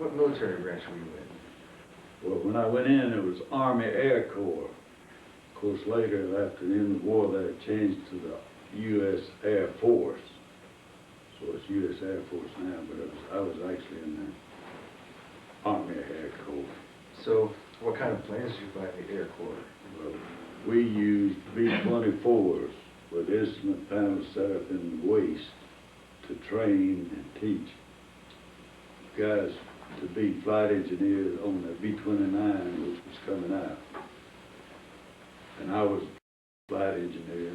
What military branch were you in? Well, when I went in, it was Army Air Corps. Of course, later, after the end of the war, they changed to the U.S. Air Force. So it's U.S. Air Force now, but I was actually in the Army Air Corps. So, what kind of planes did you fly in the Air Corps? Well, we used B-24s with instrument panels set up in the waist to train and teach guys to be flight engineers on the B-29, which was coming out. And I was a flight engineer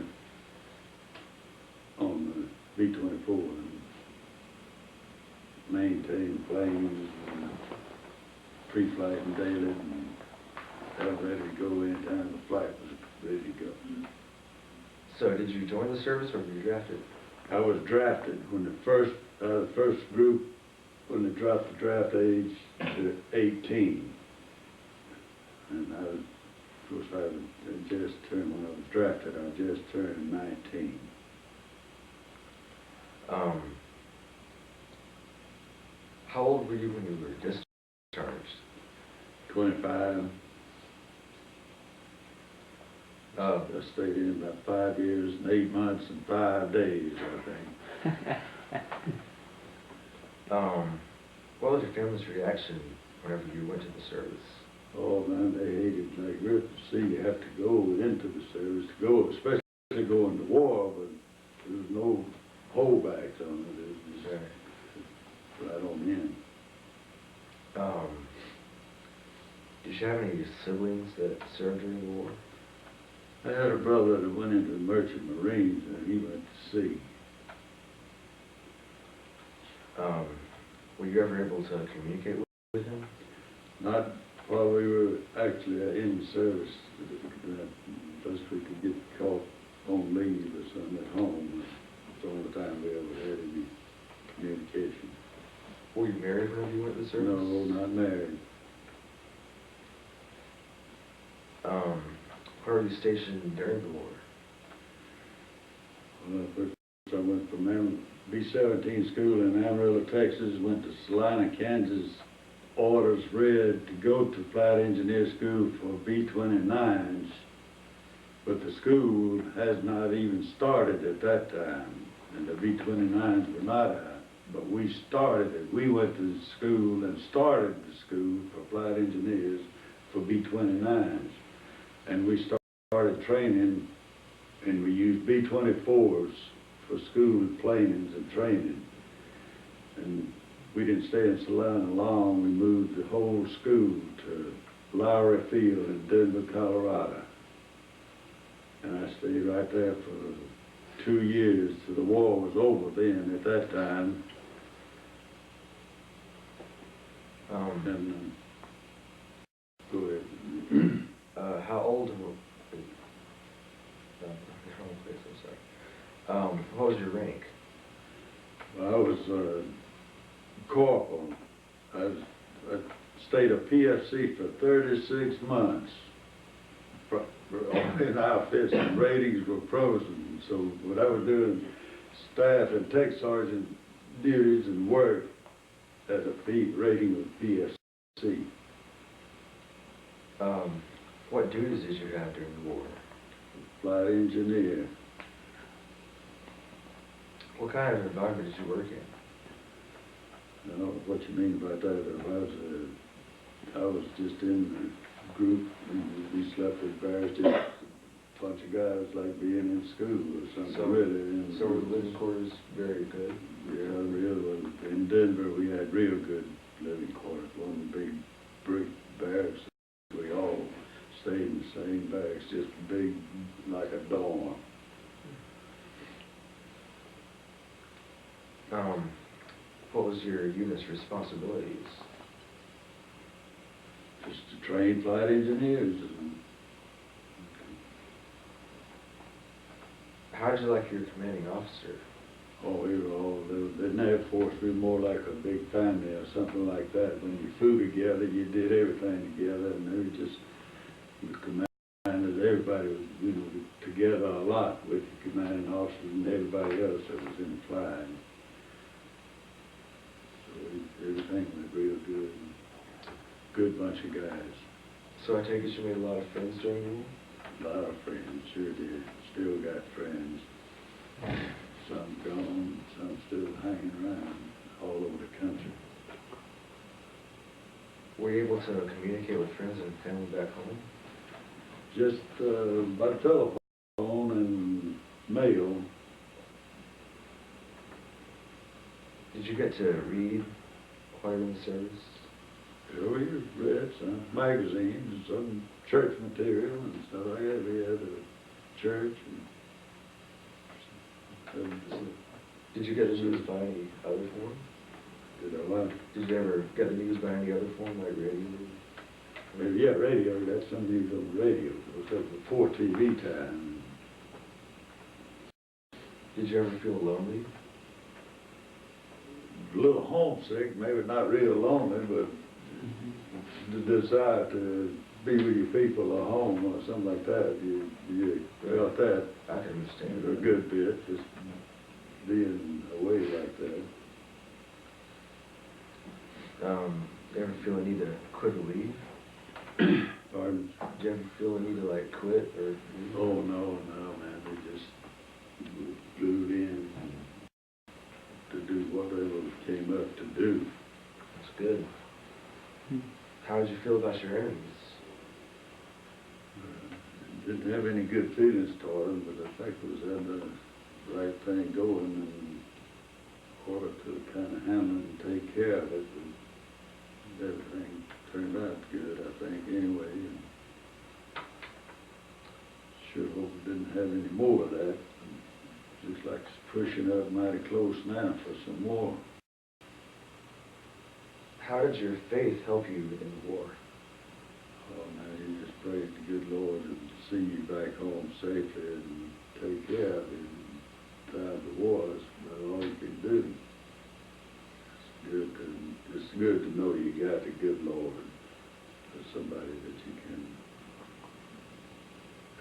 on the B-24 and maintained planes and pre-flight and daily and have ready to go anytime the flight was ready to go. So, did you join the service or were you drafted? I was drafted when the first group, when they dropped the draft age to 18. And I was, of course, I had just turned, when I was drafted, I just turned 19. How old were you when you were discharged? 25. I stayed in about 5 years and 8 months and 5 days, I think. What was your family's reaction whenever you went to the service? Oh man, they hated like rip to see you have to go into the service, to go, especially go into war, but there was no holdbacks on it. It was right on in. Did you have any siblings that served during the war? I had a brother that went into the Merchant Marines and he went to sea. Were you ever able to communicate with him? Not while we were actually in the service, unless we could get caught on leave or something at home. It's the only time we ever had any communication. Were you married whenever you went to the service? No, not married. Where were you stationed during the war? Well, first I went from B-17 school in Amarillo, Texas, went to Salina, Kansas, orders read to go to flight engineer school for B-29s, but the school has not even started at that time, and the B-29s were not out, but we started it. We went to the school and started the school for flight engineers for B-29s, and we started training, and we used B-24s for school planings and training. And we didn't stay in Salina long. We moved the whole school to Lowry Field in Denver, Colorado. And I stayed right there for 2 years till the war was over then at that time. Go ahead. How old were what was your rank? I was corporal. I stayed a PFC for 36 months in outfits, and ratings were frozen. So what I was doing, staff and tech sergeant duties and work as a rating of PFC. What duties did you have during the war? Flight engineer. What kind of environment did you work in? I don't know what you mean by that. I was just in the group, and we slept with various just a bunch of guys like being in school or something. So, really. So were the living quarters very good? Yeah, real. In Denver, we had real good living quarters. One big brick barracks. We all stayed in the same barracks, just big, like a dorm. What was your unit's responsibilities? Just to train flight engineers. How did you like your commanding officer? Oh, we were all, in the Air Force, we were more like a big family or something like that. When you flew together, you did everything together, and they were just, the commanders, everybody was, you know, together a lot with the commanding officers and everybody else that was in the flying. So Everything went real good. Good bunch of guys. So I take it you made a lot of friends during the war? A lot of friends, sure did. Still got friends. Some gone, some still hanging around all over the country. Were you able to communicate with friends and family back home? Just by telephone and mail. Did you get to read while you were in the service? We read some magazines and some church material and stuff like that. We had a church and Did you get the news by any other form? did a lot. Did you ever get the news by any other form, like radio? Maybe, yeah, radio, got some news on the radio. It was before TV time. Did you ever feel lonely? A little homesick, maybe not real lonely, but the desire to be with your people at home or something like that. You felt that I can understand a that. good bit, just being away like that. You ever feel a need to quit or leave? Pardon? Did you ever feel a need to like quit or leave? Oh, no, man, they just glued in to do whatever came up to do. That's good. How did you feel about your enemies? Didn't have any good feelings toward them, but I think it was had the right thing going in order to kind of handle it and take care of it. And everything turned out good, I think, anyway. And sure hope we didn't have any more of that. Looks like it's pushing up mighty close now for some more. How did your faith help you in the war? Oh, man, you just pray to the good Lord to see you back home safely and take care of you in time of war. That's about all you can do. It's good to know you got the good Lord as somebody that you can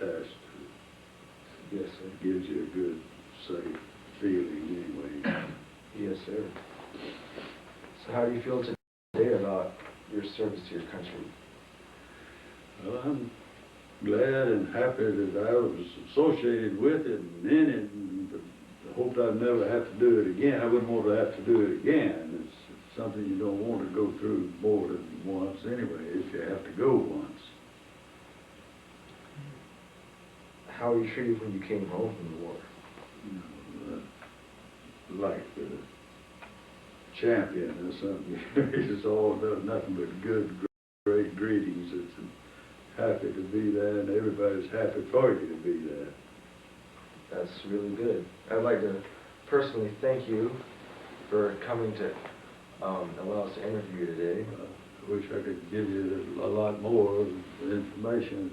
ask to. Yes, sir. Gives you a good, safe feeling anyway. Yes, sir. So how do you feel today about your service to your country? Well, I'm glad and happy that I was associated with it and in it, and I hope I'd never have to do it again. I wouldn't want to have to do it again. It's something you don't want to go through more than once anyway, if you have to go once. How were you treated when you came home from the war? You know, like the champion or something. It's all nothing but good, great greetings. It's happy to be there, and everybody's happy for you to be there. That's really good. I'd like to personally thank you for coming to allow us to interview you today. I wish I could give you a lot more information